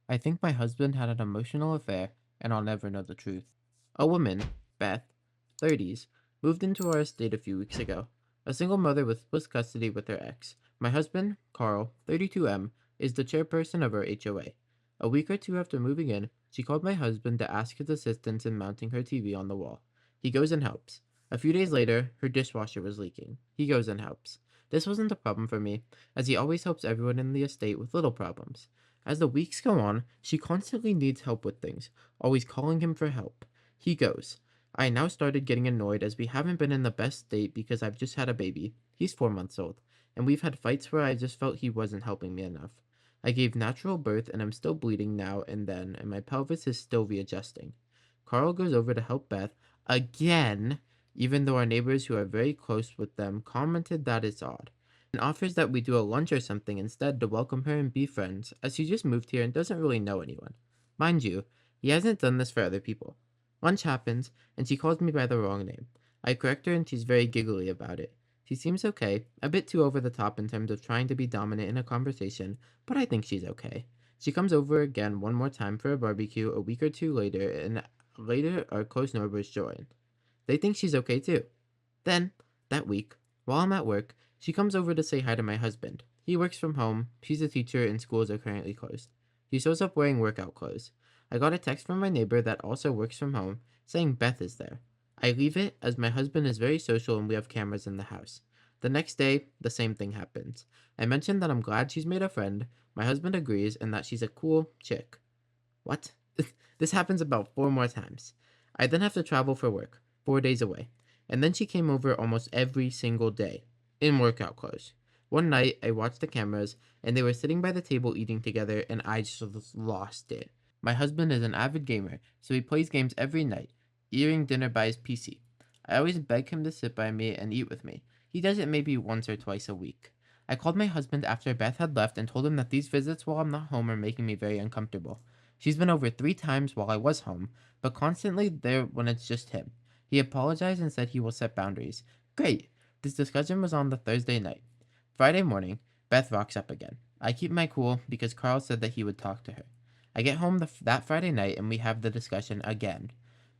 I think my husband had an emotional affair, and I'll never know the truth. A woman, Beth, 30s, moved into our estate a few weeks ago. A single mother with split custody with her ex. My husband, Carl, 32M, is the chairperson of our HOA. A week or two after moving in, she called my husband to ask his assistance in mounting her TV on the wall. He goes and helps. A few days later, her dishwasher was leaking. He goes and helps. This wasn't a problem for me, as he always helps everyone in the estate with little problems. As the weeks go on, she constantly needs help with things, always calling him for help. He goes. I now started getting annoyed as we haven't been in the best state because I've just had a baby. He's 4 months old, and we've had fights where I just felt he wasn't helping me enough. I gave natural birth and I'm still bleeding now and then, and my pelvis is still readjusting. Carl goes over to help Beth again, even though our neighbors who are very close with them commented that it's odd, and offers that we do a lunch or something instead to welcome her and be friends, as she just moved here and doesn't really know anyone. Mind you, he hasn't done this for other people. Lunch happens, and she calls me by the wrong name. I correct her and she's very giggly about it. She seems okay, a bit too over the top in terms of trying to be dominant in a conversation, but I think she's okay. She comes over again one more time for a barbecue a week or two later, and later our close neighbors join. They think she's okay too. Then, that week, while I'm at work, she comes over to say hi to my husband. He works from home, she's a teacher, and schools are currently closed. He shows up wearing workout clothes. I got a text from my neighbor that also works from home saying Beth is there. I leave it as my husband is very social and we have cameras in the house. The next day, the same thing happens. I mentioned that I'm glad she's made a friend. My husband agrees and that she's a cool chick. What? This happens about 4 more times. I then have to travel for work, 4 days away. And then she came over almost every single day, in workout clothes. One night, I watched the cameras, and they were sitting by the table eating together, and I just lost it. My husband is an avid gamer, so he plays games every night, eating dinner by his PC. I always beg him to sit by me and eat with me. He does it maybe once or twice a week. I called my husband after Beth had left and told him that these visits while I'm not home are making me very uncomfortable. She's been over 3 times while I was home, but constantly there when it's just him. He apologized and said he will set boundaries. Great! This discussion was on the Thursday night. Friday morning, Beth rocks up again. I keep my cool because Carl said that he would talk to her. I get home that Friday night and we have the discussion again.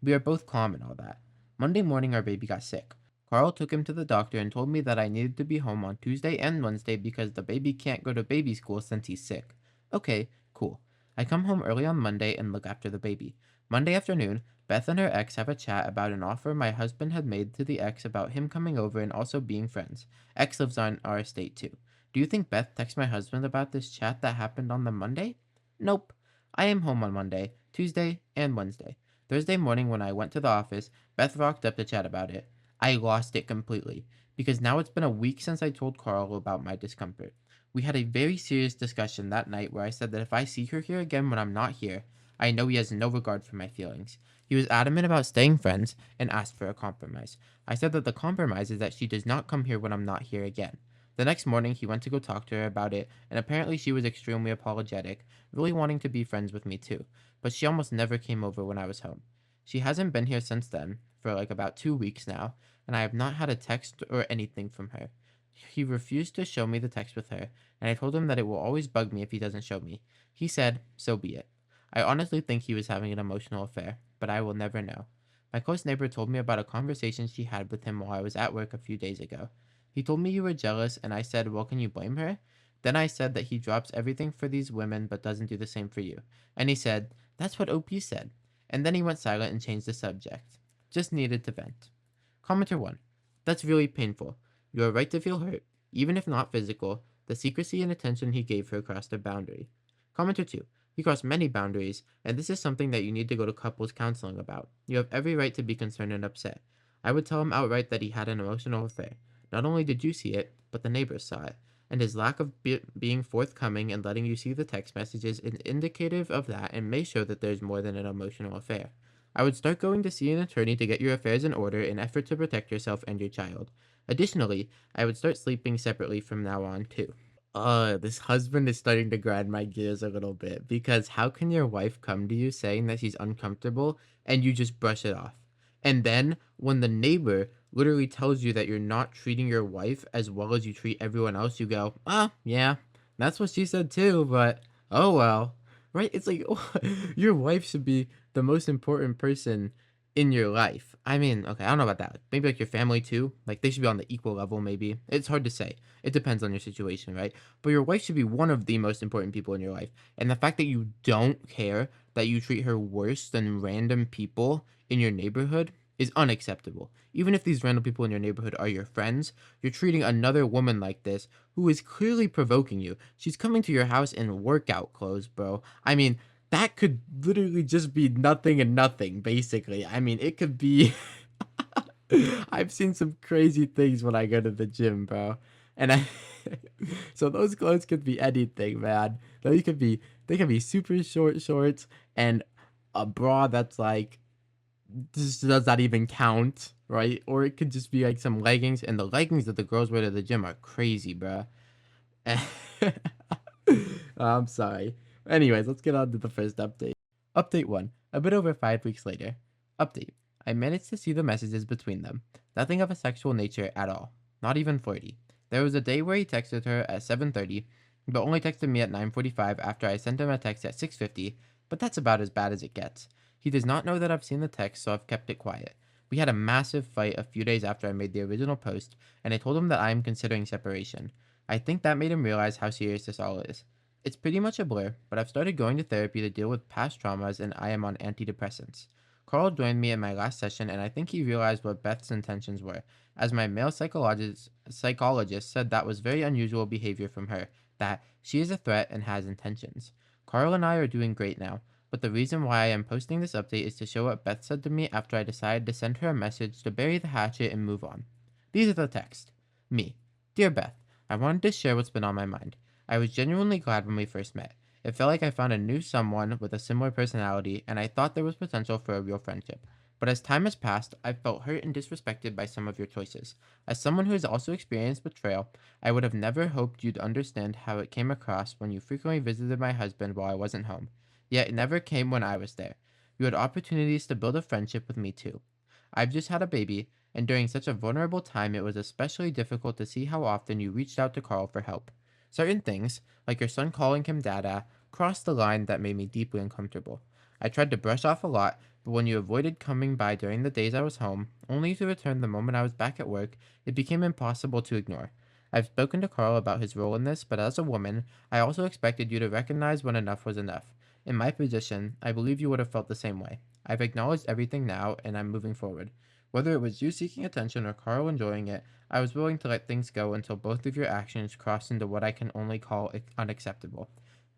We are both calm and all that. Monday morning, our baby got sick. Carl took him to the doctor and told me that I needed to be home on Tuesday and Wednesday because the baby can't go to baby school since he's sick. Okay, cool. I come home early on Monday and look after the baby. Monday afternoon, Beth and her ex have a chat about an offer my husband had made to the ex about him coming over and also being friends. Ex lives on our estate too. Do you think Beth texted my husband about this chat that happened on the Monday? Nope. I am home on Monday, Tuesday, and Wednesday. Thursday morning when I went to the office, Beth rocked up to chat about it. I lost it completely, because now it's been a week since I told Carl about my discomfort. We had a very serious discussion that night where I said that if I see her here again when I'm not here, I know he has no regard for my feelings. He was adamant about staying friends and asked for a compromise. I said that the compromise is that she does not come here when I'm not here again. The next morning, he went to go talk to her about it, and apparently she was extremely apologetic, really wanting to be friends with me too, but she almost never came over when I was home. She hasn't been here since then, for like about 2 weeks now, and I have not had a text or anything from her. He refused to show me the text with her, and I told him that it will always bug me if he doesn't show me. He said, so be it. I honestly think he was having an emotional affair, but I will never know. My close neighbor told me about a conversation she had with him while I was at work a few days ago. He told me you were jealous, and I said, well, can you blame her? Then I said that he drops everything for these women but doesn't do the same for you. And he said, that's what OP said. And then he went silent and changed the subject. Just needed to vent. Commenter 1. That's really painful. You are right to feel hurt. Even if not physical, the secrecy and attention he gave her crossed a boundary. Commenter 2. He crossed many boundaries, and this is something that you need to go to couples counseling about. You have every right to be concerned and upset. I would tell him outright that he had an emotional affair. Not only did you see it, but the neighbors saw it. And his lack of being forthcoming and letting you see the text messages is indicative of that and may show that there's more than an emotional affair. I would start going to see an attorney to get your affairs in order in effort to protect yourself and your child. Additionally, I would start sleeping separately from now on too. This husband is starting to grind my gears a little bit because how can your wife come to you saying that she's uncomfortable and you just brush it off? And then when the neighbor literally tells you that you're not treating your wife as well as you treat everyone else, you go, yeah, that's what she said too, but oh well. right? It's like your wife should be the most important person in your life. I mean, okay, I don't know about that. Maybe like your family too. Like they should be on the equal level, maybe. It's hard to say. It depends on your situation, right? But your wife should be one of the most important people in your life. And the fact that you don't care that you treat her worse than random people in your neighborhood is unacceptable. Even if these random people in your neighborhood are your friends, you're treating another woman like this who is clearly provoking you. She's coming to your house in workout clothes, bro. I mean, that could literally just be nothing and nothing, basically. I mean, it could be. I've seen some crazy things when I go to the gym, bro. And I. So those clothes could be anything, man. They could be. They could be super short shorts and a bra that's like does that even count, right? Or it could just be like some leggings, and the leggings that the girls wear to the gym are crazy, bruh. I'm sorry. Anyways, let's get on to the first update. Update 1. A bit over 5 weeks later. Update. I managed to see the messages between them. Nothing of a sexual nature at all. Not even flirty. There was a day where he texted her at 7:30, but only texted me at 9:45 after I sent him a text at 6:50, but that's about as bad as it gets. He does not know that I've seen the text, so I've kept it quiet. We had a massive fight a few days after I made the original post, and I told him that I am considering separation. I think that made him realize how serious this all is. It's pretty much a blur, but I've started going to therapy to deal with past traumas and I am on antidepressants. Carl joined me in my last session and I think he realized what Beth's intentions were, as my male psychologist said that was very unusual behavior from her, that she is a threat and has intentions. Carl and I are doing great now, but the reason why I am posting this update is to show what Beth said to me after I decided to send her a message to bury the hatchet and move on. These are the text. Me. Dear Beth, I wanted to share what's been on my mind. I was genuinely glad when we first met. It felt like I found a new someone with a similar personality, and I thought there was potential for a real friendship. But as time has passed, I've felt hurt and disrespected by some of your choices. As someone who has also experienced betrayal, I would have never hoped you'd understand how it came across when you frequently visited my husband while I wasn't home. Yet it never came when I was there. You had opportunities to build a friendship with me too. I've just had a baby, and during such a vulnerable time, it was especially difficult to see how often you reached out to Carl for help. Certain things, like your son calling him Dada, crossed the line that made me deeply uncomfortable. I tried to brush off a lot, but when you avoided coming by during the days I was home, only to return the moment I was back at work, it became impossible to ignore. I've spoken to Carl about his role in this, but as a woman, I also expected you to recognize when enough was enough. In my position, I believe you would have felt the same way. I've acknowledged everything now, and I'm moving forward. Whether it was you seeking attention or Carl enjoying it, I was willing to let things go until both of your actions crossed into what I can only call unacceptable.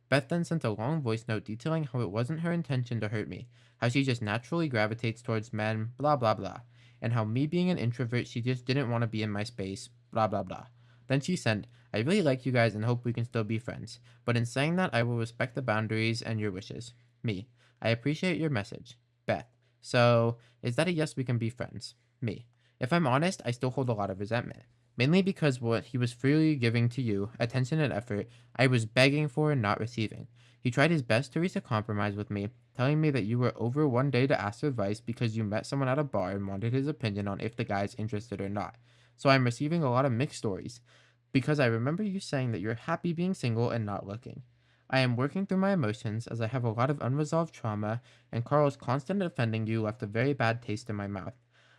Beth then sent a long voice note detailing how it wasn't her intention to hurt me, how she just naturally gravitates towards men, blah blah blah, and how me being an introvert, she just didn't want to be in my space, blah blah blah. Then she sent, I really like you guys and hope we can still be friends, but in saying that, I will respect the boundaries and your wishes. Me, I appreciate your message. Beth, so is that a yes we can be friends? Me, if I'm honest, I still hold a lot of resentment. Mainly because what he was freely giving to you, attention and effort, I was begging for and not receiving. He tried his best to reach a compromise with me, telling me that you were over one day to ask advice because you met someone at a bar and wanted his opinion on if the guy's interested or not. So I'm receiving a lot of mixed stories, because I remember you saying that you're happy being single and not looking. I am working through my emotions as I have a lot of unresolved trauma, and Carl's constant offending you left a very bad taste in my mouth.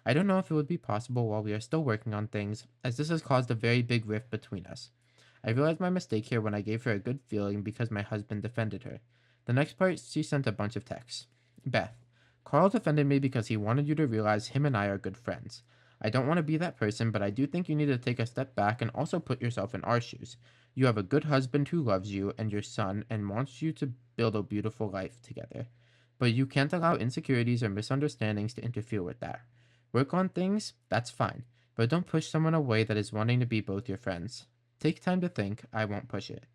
I don't know if it would be possible while we are still working on things, as this has caused a very big rift between us. I realized my mistake here when I gave her a good feeling because my husband defended her. The next part, she sent a bunch of texts. Beth, Carl defended me because he wanted you to realize him and I are good friends. I don't want to be that person, but I do think you need to take a step back and also put yourself in our shoes. You have a good husband who loves you and your son and wants you to build a beautiful life together. But you can't allow insecurities or misunderstandings to interfere with that. Work on things, that's fine, but don't push someone away that is wanting to be both your friends. Take time to think, I won't push it.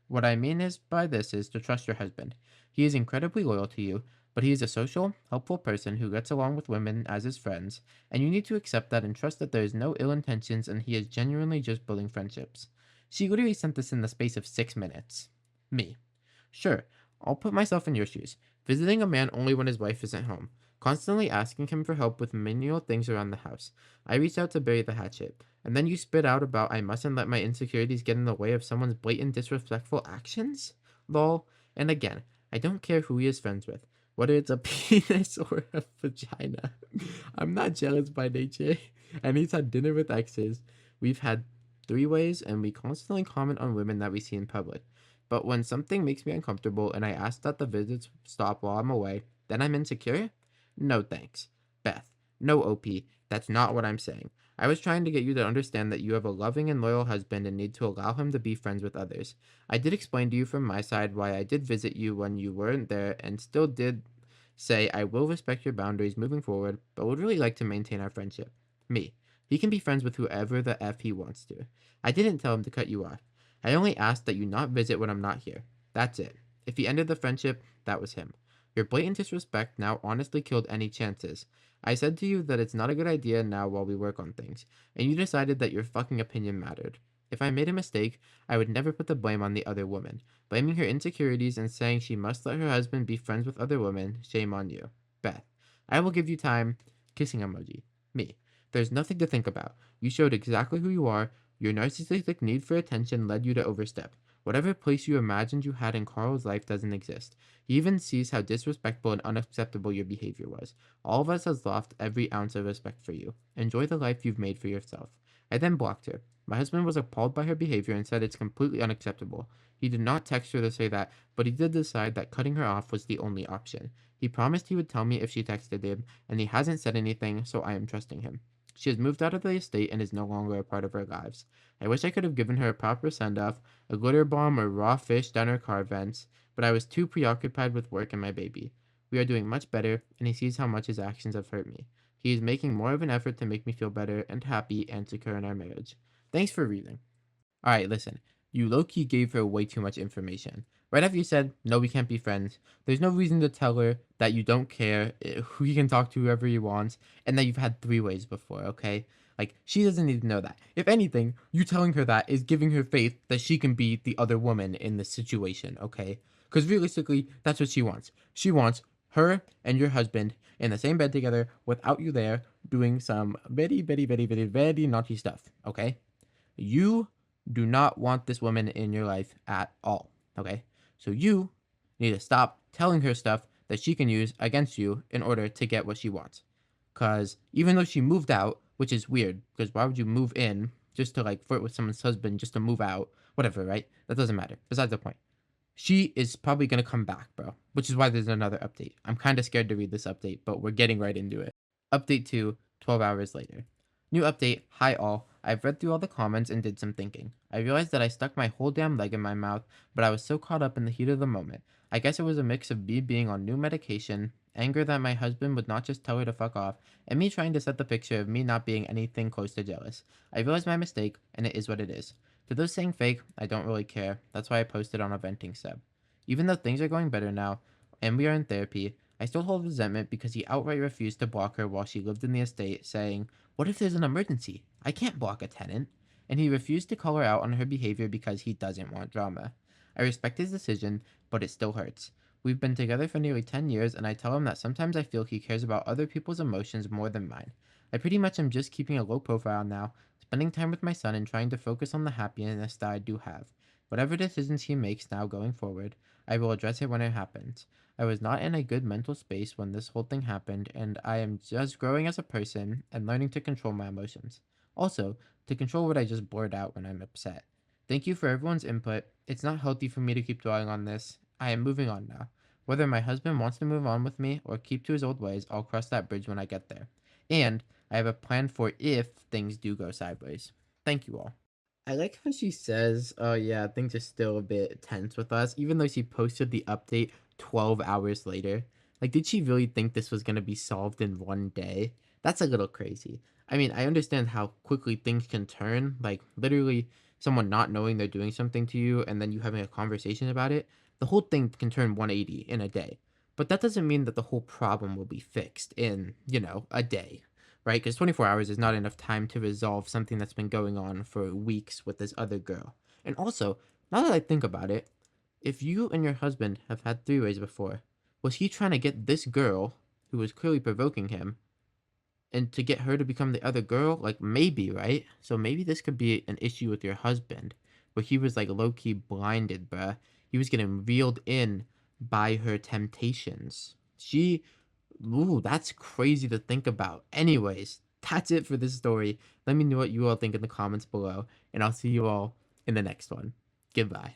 What I mean is by this is to trust your husband. He is incredibly loyal to you, but he is a social, helpful person who gets along with women as his friends, and you need to accept that and trust that there is no ill intentions and he is genuinely just building friendships. She literally sent this in the space of 6 minutes. Me. Sure, I'll put myself in your shoes. Visiting a man only when his wife isn't home. Constantly asking him for help with menial things around the house. I reached out to bury the hatchet. And then you spit out about I mustn't let my insecurities get in the way of someone's blatant disrespectful actions? Lol. And again, I don't care who he is friends with, whether it's a penis or a vagina. I'm not jealous by nature, and he's had dinner with exes. We've had three ways, and we constantly comment on women that we see in public. But when something makes me uncomfortable and I ask that the visits stop while I'm away, then I'm insecure? No thanks. Beth, no OP. That's not what I'm saying. I was trying to get you to understand that you have a loving and loyal husband and need to allow him to be friends with others. I did explain to you from my side why I did visit you when you weren't there and still did say I will respect your boundaries moving forward, but would really like to maintain our friendship. Me. He can be friends with whoever the F he wants to. I didn't tell him to cut you off. I only asked that you not visit when I'm not here. That's it. If he ended the friendship, that was him. Your blatant disrespect now honestly killed any chances. I said to you that it's not a good idea now while we work on things, and you decided that your fucking opinion mattered. If I made a mistake, I would never put the blame on the other woman. Blaming her insecurities and saying she must let her husband be friends with other women, shame on you. Beth. I will give you time. Kissing emoji. Me. There's nothing to think about. You showed exactly who you are. Your narcissistic need for attention led you to overstep. Whatever place you imagined you had in Carl's life doesn't exist. He even sees how disrespectful and unacceptable your behavior was. All of us has lost every ounce of respect for you. Enjoy the life you've made for yourself. I then blocked her. My husband was appalled by her behavior and said it's completely unacceptable. He did not text her to say that, but he did decide that cutting her off was the only option. He promised he would tell me if she texted him, and he hasn't said anything, so I am trusting him. She has moved out of the estate and is no longer a part of our lives. I wish I could have given her a proper send off, a glitter bomb or raw fish down her car vents, but I was too preoccupied with work and my baby. We are doing much better, and he sees how much his actions have hurt me. He is making more of an effort to make me feel better and happy and secure in our marriage. Thanks for reading. Alright, listen. You low key gave her way too much information. Right after you said, no, we can't be friends, there's no reason to tell her that you don't care, who you can talk to whoever you want, and that you've had three ways before, okay? Like, she doesn't need to know that. If anything, you telling her that is giving her faith that she can be the other woman in this situation, okay? Because realistically, that's what she wants. She wants her and your husband in the same bed together without you there doing some very, very, very, very, very naughty stuff, okay? You do not want this woman in your life at all. Okay? So you need to stop telling her stuff that she can use against you in order to get what she wants. Because even though she moved out, which is weird, because why would you move in just to like flirt with someone's husband just to move out? Whatever, right? That doesn't matter. Besides the point. She is probably going to come back, bro. Which is why there's another update. I'm kind of scared to read this update, but we're getting right into it. Update 2, 12 hours later. New update. Hi all. I've read through all the comments and did some thinking. I realized that I stuck my whole damn leg in my mouth, but I was so caught up in the heat of the moment. I guess it was a mix of me being on new medication, anger that my husband would not just tell her to fuck off, and me trying to set the picture of me not being anything close to jealous. I realized my mistake, and it is what it is. To those saying fake, I don't really care. That's why I posted on a venting sub. Even though things are going better now, and we are in therapy, I still hold resentment because he outright refused to block her while she lived in the estate, saying, "What if there's an emergency? I can't block a tenant." And he refused to call her out on her behavior because he doesn't want drama. I respect his decision, but it still hurts. We've been together for nearly 10 years, and I tell him that sometimes I feel he cares about other people's emotions more than mine. I pretty much am just keeping a low profile now, spending time with my son and trying to focus on the happiness that I do have. Whatever decisions he makes now going forward, I will address it when it happens. I was not in a good mental space when this whole thing happened, and I am just growing as a person and learning to control my emotions. Also, to control what I just blurt out when I'm upset. Thank you for everyone's input. It's not healthy for me to keep dwelling on this. I am moving on now. Whether my husband wants to move on with me or keep to his old ways, I'll cross that bridge when I get there. And I have a plan for if things do go sideways. Thank you all. I like how she says, "Oh yeah, things are still a bit tense with us," even though she posted the update 12 hours later. Like, did she really think this was gonna be solved in one day? That's a little crazy. I mean, I understand how quickly things can turn, like literally someone not knowing they're doing something to you and then you having a conversation about it. The whole thing can turn 180 in a day. But that doesn't mean that the whole problem will be fixed in, a day, right? Because 24 hours is not enough time to resolve something that's been going on for weeks with this other girl. And also, now that I think about it, if you and your husband have had three ways before, was he trying to get this girl, who was clearly provoking him, and to get her to become the other girl? Like, maybe, right? So maybe this could be an issue with your husband, where he was like low key blinded, bruh. He was getting reeled in by her temptations. Ooh, that's crazy to think about. Anyways, that's it for this story. Let me know what you all think in the comments below, and I'll see you all in the next one. Goodbye.